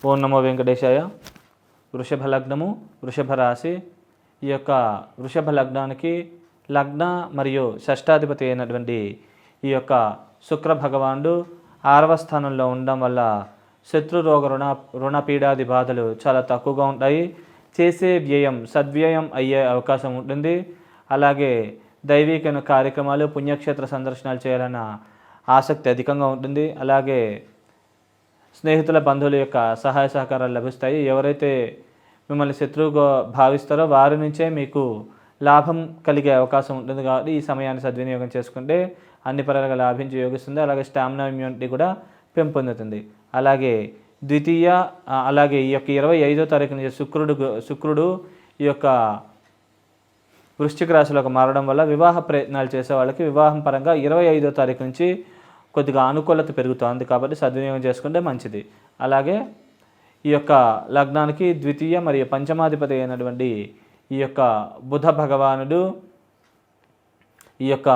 ఓం నమో వెంకటేశాయ. వృషభ లగ్నము, వృషభ రాశి. ఈ యొక్క వృషభ లగ్నానికి లగ్న మరియు షష్టాధిపతి అయినటువంటి ఈ యొక్క శుక్ర భగవానుడు 6వ స్థానంలో ఉండడం వల్ల శత్రు రోగ రుణ పీడాది బాధలు చాలా తక్కువగా ఉంటాయి. చేసే వ్యయం సద్వ్యయం అయ్యే అవకాశం ఉంటుంది. అలాగే దైవిక కార్యక్రమాలు, పుణ్యక్షేత్ర సందర్శనాలు చేయాలన్న ఆసక్తి అధికంగా ఉంటుంది. అలాగే స్నేహితుల, బంధువుల యొక్క సహాయ సహకారాలు లభిస్తాయి. ఎవరైతే మిమ్మల్ని శత్రువుగా భావిస్తారో వారి నుంచే మీకు లాభం కలిగే అవకాశం ఉంటుంది. కాబట్టి ఈ సమయాన్ని సద్వినియోగం చేసుకుంటే అన్ని పరంగా లాభించి యోగిస్తుంది. అలాగే స్టామినా, ఇమ్యూనిటీ కూడా పెంపొందుతుంది. అలాగే అలాగే ఈ యొక్క 25వ తారీఖు నుంచి శుక్రుడు ఈ యొక్క వృశ్చిక రాశిలోకి మారడం వల్ల వివాహ ప్రయత్నాలు చేసే వాళ్ళకి వివాహం పరంగా 25వ తారీఖు నుంచి కొద్దిగా అనుకూలత పెరుగుతుంది. కాబట్టి సద్వినియోగం చేసుకుంటే మంచిది. అలాగే ఈ యొక్క లగ్నానికి ద్వితీయ మరియు పంచమాధిపతి అయినటువంటి ఈ యొక్క బుధ భగవానుడు ఈ యొక్క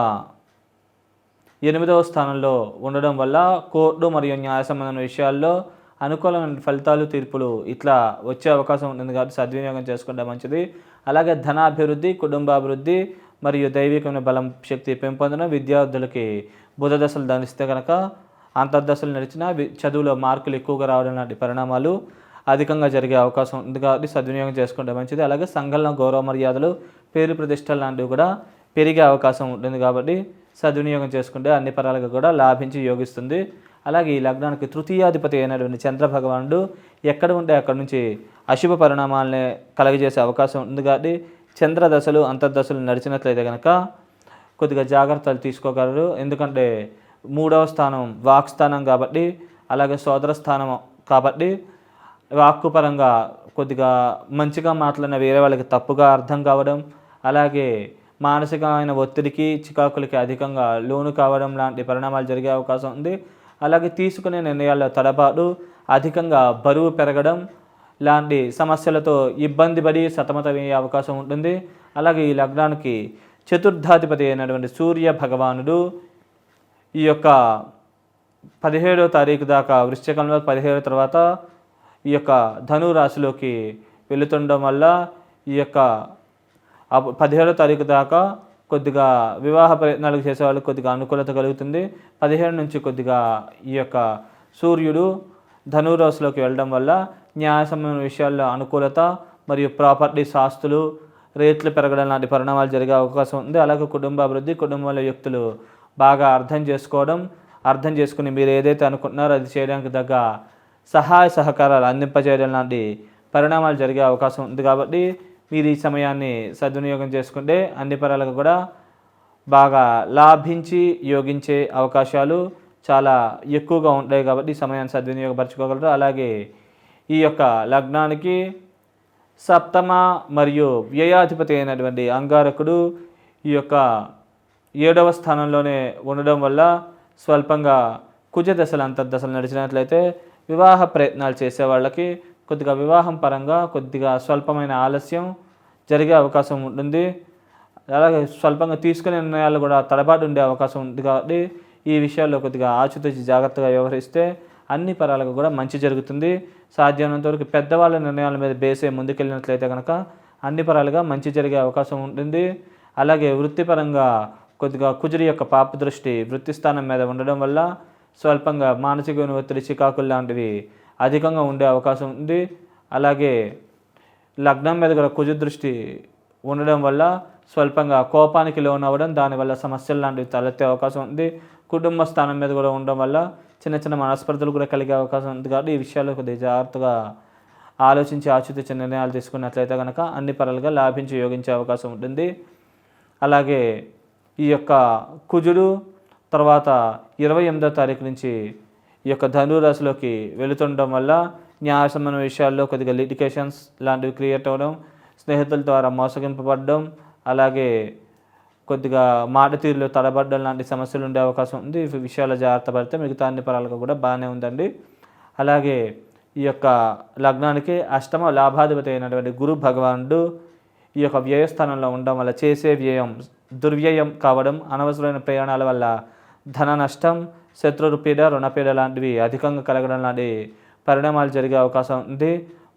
8వ స్థానంలో ఉండడం వల్ల కోర్టు మరియు న్యాయ సంబంధమైన విషయాల్లో అనుకూలమైన ఫలితాలు, తీర్పులు ఇట్లా వచ్చే అవకాశం ఉంటుంది. కాబట్టి సద్వినియోగం చేసుకుంటే మంచిది. అలాగే ధనాభివృద్ధి, కుటుంబాభివృద్ధి మరియు దైవికమైన బలం, శక్తి పెంపొందడం. విద్యార్థులకి బుధ దశలు ధనిస్తే కనుక అంతర్దశలు నడిచినా చదువులో మార్కులు ఎక్కువగా రావడం లాంటి పరిణామాలు అధికంగా జరిగే అవకాశం ఉంది. కాబట్టి సద్వినియోగం చేసుకుంటే మంచిది. అలాగే సంఘంలో గౌరవ మర్యాదలు, పేరు ప్రతిష్టలు లాంటివి కూడా పెరిగే అవకాశం ఉంటుంది. కాబట్టి సద్వినియోగం చేసుకుంటే అన్ని పరాలుగా కూడా లాభించి యోగిస్తుంది. అలాగే ఈ లగ్నానికి తృతీయాధిపతి అయినటువంటి చంద్ర భగవానుడు ఎక్కడ ఉంటే అక్కడ నుంచి అశుభ పరిణామాలని కలగజేసే అవకాశం ఉంది. కాబట్టి చంద్ర దశలు, అంతర్దశలు నడిచినట్లయితే కనుక కొద్దిగా జాగ్రత్తలు తీసుకోగలరు. ఎందుకంటే 3వ స్థానం వాక్ స్థానం కాబట్టి, అలాగే సోదర స్థానం కాబట్టి వాక్కు పరంగా కొద్దిగా మంచిగా మాట్లాడిన వేరే వాళ్ళకి తప్పుగా అర్థం కావడం, అలాగే మానసికమైన ఒత్తిడికి, చికాకులకి అధికంగా లోను కావడం లాంటి పరిణామాలు జరిగే అవకాశం ఉంది. అలాగే తీసుకునే నిర్ణయాల్లో తడబాటు, అధికంగా బరువు పెరగడం లాంటి సమస్యలతో ఇబ్బంది పడి సతమతమయ్యే అవకాశం ఉంటుంది. అలాగే ఈ లగ్నానికి చతుర్థాధిపతి అయినటువంటి సూర్య భగవానుడు ఈ యొక్క 17వ తారీఖు దాకా వృశ్చికంలో, 17 తర్వాత ఈ యొక్క ధను రాశిలోకి వెళుతుండడం వల్ల ఈ యొక్క 17వ తారీఖు దాకా కొద్దిగా వివాహ ప్రయత్నాలు చేసేవాళ్ళకి కొద్దిగా అనుకూలత కలుగుతుంది. 17 నుంచి కొద్దిగా ఈ యొక్క సూర్యుడు ధనురాశిలోకి వెళ్ళడం వల్ల న్యాయ సంబంధమైన విషయాల్లో అనుకూలత మరియు ప్రాపర్టీస్, ఆస్తులు రేట్లు పెరగడం లాంటి పరిణామాలు జరిగే అవకాశం ఉంది. అలాగే కుటుంబ అభివృద్ధి, కుటుంబంలో వ్యక్తులు బాగా అర్థం చేసుకుని మీరు ఏదైతే అనుకుంటున్నారో అది చేయడానికి తగ్గ సహాయ సహకారాలు అందింపజేయడం లాంటి పరిణామాలు జరిగే అవకాశం ఉంది. కాబట్టి మీరు ఈ సమయాన్ని సద్వినియోగం చేసుకుంటే అన్ని పరాలకు కూడా బాగా లాభించి యోగించే అవకాశాలు చాలా ఎక్కువగా ఉంటాయి. కాబట్టి ఈ సమయాన్ని సద్వినియోగపరచుకోగలరు. అలాగే ఈ యొక్క లగ్నానికి సప్తమ మరియు వ్యయాధిపతి అయినటువంటి అంగారకుడు ఈ యొక్క 7వ స్థానంలోనే ఉండడం వల్ల స్వల్పంగా కుజ దశలు, అంతర్దశలు నడిచినట్లయితే వివాహ ప్రయత్నాలు చేసే వాళ్ళకి కొద్దిగా వివాహం పరంగా కొద్దిగా స్వల్పమైన ఆలస్యం జరిగే అవకాశం ఉంటుంది. అలాగే స్వల్పంగా తీసుకునే నిర్ణయాలు కూడా తడబాటు ఉండే అవకాశం ఉంది. కాబట్టి ఈ విషయాల్లో కొద్దిగా ఆచితూచి జాగ్రత్తగా వ్యవహరిస్తే అన్ని పరాలకు కూడా మంచి జరుగుతుంది. సాధ్యమైనంత వరకు పెద్దవాళ్ళ నిర్ణయాల మీద బేసే ముందుకెళ్ళినట్లయితే కనుక అన్ని పరాలుగా మంచి జరిగే అవకాశం ఉంటుంది. అలాగే వృత్తిపరంగా కొద్దిగా కుజుడి యొక్క పాప దృష్టి వృత్తి స్థానం మీద ఉండడం వల్ల స్వల్పంగా మానసిక ఒత్తిడి, చికాకులు లాంటివి అధికంగా ఉండే అవకాశం ఉంది. అలాగే లగ్నం మీద కూడా కుజు దృష్టి ఉండడం వల్ల స్వల్పంగా కోపానికి లోనవ్వడం, దానివల్ల సమస్యలు లాంటివి తలెత్తే అవకాశం ఉంది. కుటుంబ స్థానం మీద కూడా ఉండడం వల్ల చిన్న చిన్న మనస్పర్ధలు కూడా కలిగే అవకాశం ఉంది. కాబట్టి ఈ విషయాల్లో కొద్దిగా జాగ్రత్తగా ఆలోచించి ఆచితూచి నిర్ణయాలు తీసుకున్నట్లయితే కనుక అన్ని పరాలుగా లాభించి యోగించే అవకాశం ఉంటుంది. అలాగే ఈ యొక్క కుజుడు తర్వాత 28వ తారీఖు నుంచి ఈ యొక్క ధనురాశిలోకి వెళుతుండడం వల్ల న్యాయ సంబంధ విషయాల్లో కొద్దిగా లిటికేషన్స్ లాంటివి క్రియేట్ అవ్వడం, స్నేహితుల ద్వారా మోసగింపబడడం, అలాగే కొద్దిగా మాట తీరులో తడబడ్డం లాంటి సమస్యలు ఉండే అవకాశం ఉంది. ఈ విషయాల్లో జాగ్రత్త పడితే మిగతా అన్ని పరాలకు కూడా బాగానే ఉందండి. అలాగే ఈ యొక్క లగ్నానికి అష్టమ లాభాధిపతి అయినటువంటి గురు భగవానుడు ఈ యొక్క వ్యయస్థానంలో ఉండడం వల్ల చేసే వ్యయం దుర్వ్యయం కావడం, అనవసరమైన ప్రయాణాల వల్ల ధన నష్టం, శత్రుపీడ, రుణపీడ లాంటివి అధికంగా కలగడం లాంటి పరిణామాలు జరిగే అవకాశం ఉంది.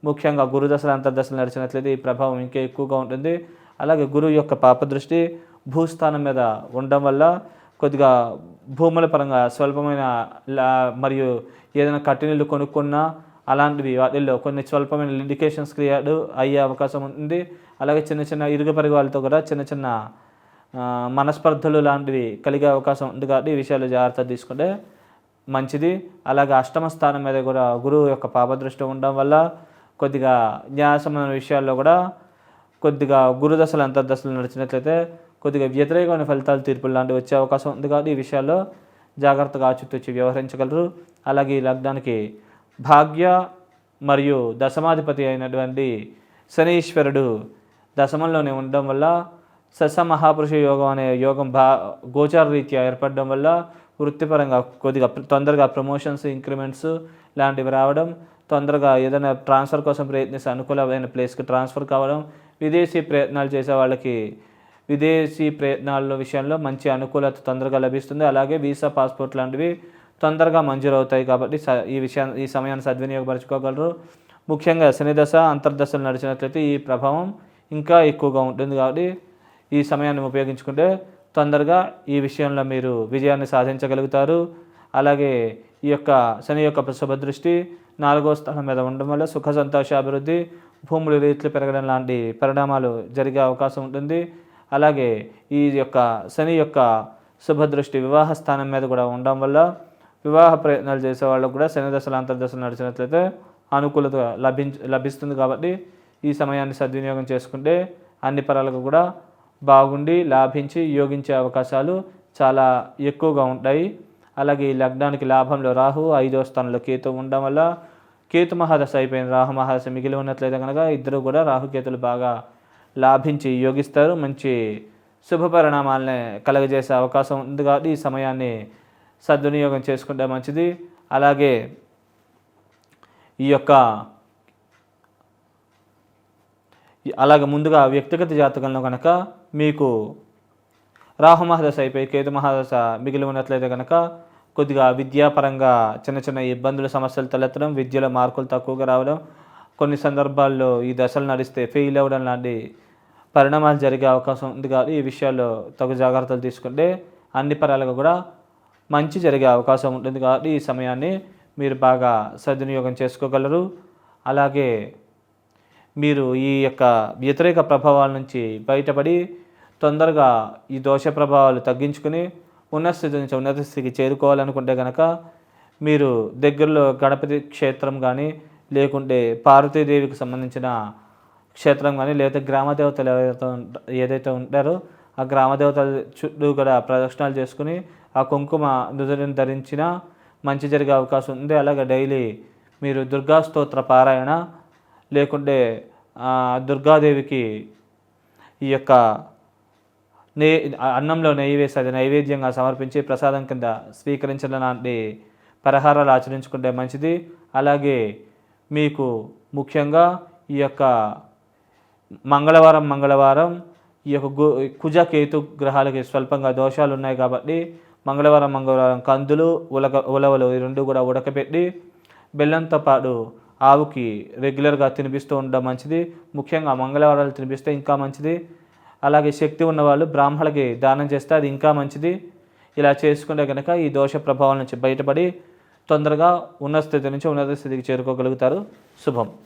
ముఖ్యంగా గురుదశలు అంతర్దశలు నడిచినట్లయితే ఈ ప్రభావం ఇంకా ఎక్కువగా ఉంటుంది. అలాగే గురువు యొక్క పాపదృష్టి భూస్థానం మీద ఉండడం వల్ల కొద్దిగా భూముల పరంగా స్వల్పమైన మరియు ఏదైనా కట్టినీళ్ళు కొనుక్కున్నా అలాంటివి వాటిల్లో కొన్ని స్వల్పమైన లిటికేషన్స్ క్రియేట్ అయ్యే అవకాశం ఉంది. అలాగే చిన్న చిన్న ఇరుగు పొరుగు వాళ్ళతో కూడా చిన్న చిన్న మనస్పర్ధలు లాంటివి కలిగే అవకాశం ఉంది. కాబట్టి ఈ విషయాలు జాగ్రత్త తీసుకుంటే మంచిది. అలాగే అష్టమ స్థానం మీద కూడా గురువు యొక్క పాపదృష్టి ఉండడం వల్ల కొద్దిగా న్యాయ సంబంధమైన విషయాల్లో కూడా కొద్దిగా గురుదశలు అంతర్దశలు నడిచినట్లయితే కొద్దిగా వ్యతిరేకమైన ఫలితాలు తీర్పులు లాంటివి వచ్చే అవకాశం ఉంది. కాబట్టి ఈ విషయాల్లో జాగ్రత్తగా ఆచితూచి వ్యవహరించగలరు. అలాగే ఈ లగ్నానికి భాగ్య మరియు దశమాధిపతి అయినటువంటి శనీశ్వరుడు దశమంలోనే ఉండడం వల్ల సస మహాపురుష యోగం అనే యోగం గోచార రీత్యా ఏర్పడడం వల్ల వృత్తిపరంగా కొద్దిగా తొందరగా ప్రమోషన్స్ ఇంక్రిమెంట్స్ లాంటివి రావడం, తొందరగా ఏదైనా ట్రాన్స్ఫర్ కోసం ప్రయత్నిస్తే అనుకూలమైన ప్లేస్కి ట్రాన్స్ఫర్ కావడం, విదేశీ ప్రయత్నాలు చేసే వాళ్ళకి విదేశీ ప్రయత్నాల విషయంలో మంచి అనుకూలత తొందరగా లభిస్తుంది. అలాగే వీసా పాస్పోర్ట్ లాంటివి తొందరగా మంజూరవుతాయి. కాబట్టి ఈ సమయాన్ని సద్వినియోగపరచుకోగలరు. ముఖ్యంగా శని దశ అంతర్దశలు నడిచినట్లయితే ఈ ప్రభావం ఇంకా ఎక్కువగా ఉంటుంది. కాబట్టి ఈ సమయాన్ని ఉపయోగించుకుంటే తొందరగా ఈ విషయంలో మీరు విజయాన్ని సాధించగలుగుతారు. అలాగే ఈ యొక్క శని యొక్క శుభదృష్టి 4వ స్థానం మీద ఉండడం వల్ల సుఖ సంతోషాభివృద్ధి, భూములు రేట్లు పెరగడం లాంటి పరిణామాలు జరిగే అవకాశం ఉంటుంది. అలాగే ఈ యొక్క శని యొక్క శుభదృష్టి వివాహ స్థానం మీద కూడా ఉండడం వల్ల వివాహ ప్రయత్నాలు చేసే వాళ్ళకు కూడా శని దశలు అంతర్దశలు నడిచినట్లయితే అనుకూలత లభిస్తుంది. కాబట్టి ఈ సమయాన్ని సద్వినియోగం చేసుకుంటే అన్ని పరాలకు కూడా బాగుండి లాభించి యోగించే అవకాశాలు చాలా ఎక్కువగా ఉంటాయి. అలాగే ఈ లగ్నానికి లాభంలో రాహు, 5వ స్థానంలో కేతు ఉండడం వల్ల కేతు మహాదశ అయిపోయిన రాహు మహాదశ మిగిలి ఉన్నట్లయితే కనుక ఇద్దరు కూడా రాహుకేతులు బాగా లాభించి యోగిస్తారు. మంచి శుభ పరిణామాలని కలగజేసే అవకాశం ఉంది. కాబట్టి ఈ సమయాన్ని సద్వినియోగం చేసుకుంటే మంచిది. అలాగే ముందుగా వ్యక్తిగత జాతకంలో కనుక మీకు రాహు మహాదశ అయిపోయి కేతు మహాదశ మిగిలి ఉన్నట్లయితే కనుక కొద్దిగా విద్యాపరంగా చిన్న చిన్న ఇబ్బందులు సమస్యలు తలెత్తడం, విద్యలో మార్కులు తక్కువగా రావడం, కొన్ని సందర్భాల్లో ఈ దశలు నడిస్తే ఫెయిల్ అవ్వడం లాంటి పరిణామాలు జరిగే అవకాశం ఉంది. కాబట్టి ఈ విషయాల్లో తగు జాగ్రత్తలు తీసుకుంటే అన్ని పరాలుగా కూడా మంచి జరిగే అవకాశం ఉంటుంది. కాబట్టి ఈ సమయాన్ని మీరు బాగా సద్వినియోగం చేసుకోగలరు. అలాగే మీరు ఈ యొక్క వ్యతిరేక ప్రభావాల నుంచి బయటపడి తొందరగా ఈ దోష ప్రభావాలు తగ్గించుకుని ఉన్నత స్థితి నుంచి ఉన్నత స్థితికి చేరుకోవాలనుకుంటే కనుక మీరు దగ్గరలో గణపతి క్షేత్రం కానీ లేకుంటే పార్వతీదేవికి సంబంధించిన క్షేత్రం కానీ లేకపోతే గ్రామదేవతలు ఏదైతే ఉంటారో ఆ గ్రామదేవతల చుట్టూ కూడా ప్రదక్షిణాలు చేసుకుని ఆ కుంకుమ నుదురుని ధరించిన మంచి జరిగే అవకాశం ఉంది. అలాగే డైలీ మీరు దుర్గా స్తోత్ర పారాయణ లేకుంటే దుర్గాదేవికి ఈ యొక్క అన్నంలో నెయ్యి వేసి అది నైవేద్యంగా సమర్పించి ప్రసాదం కింద స్వీకరించడం లాంటి పరిహారాలు ఆచరించుకుంటే మంచిది. అలాగే మీకు ముఖ్యంగా ఈ యొక్క మంగళవారం ఈ యొక్క కుజ కేతు గ్రహాలకి స్వల్పంగా దోషాలు ఉన్నాయి. కాబట్టి మంగళవారం కందులు ఉలవలు ఈ రెండు కూడా ఉడకపెట్టి బెల్లంతో పాటు ఆవుకి రెగ్యులర్గా తినిపిస్తూ ఉండడం మంచిది. ముఖ్యంగా మంగళవారాలు తినిపిస్తే ఇంకా మంచిది. అలాగే శక్తి ఉన్నవాళ్ళు బ్రాహ్మణులకి దానం చేస్తే అది ఇంకా మంచిది. ఇలా చేసుకుంటే కనుక ఈ దోష ప్రభావం నుంచి బయటపడి తొందరగా ఉన్నత స్థితి నుంచి ఉన్నత స్థితికి చేరుకోగలుగుతారు. శుభం.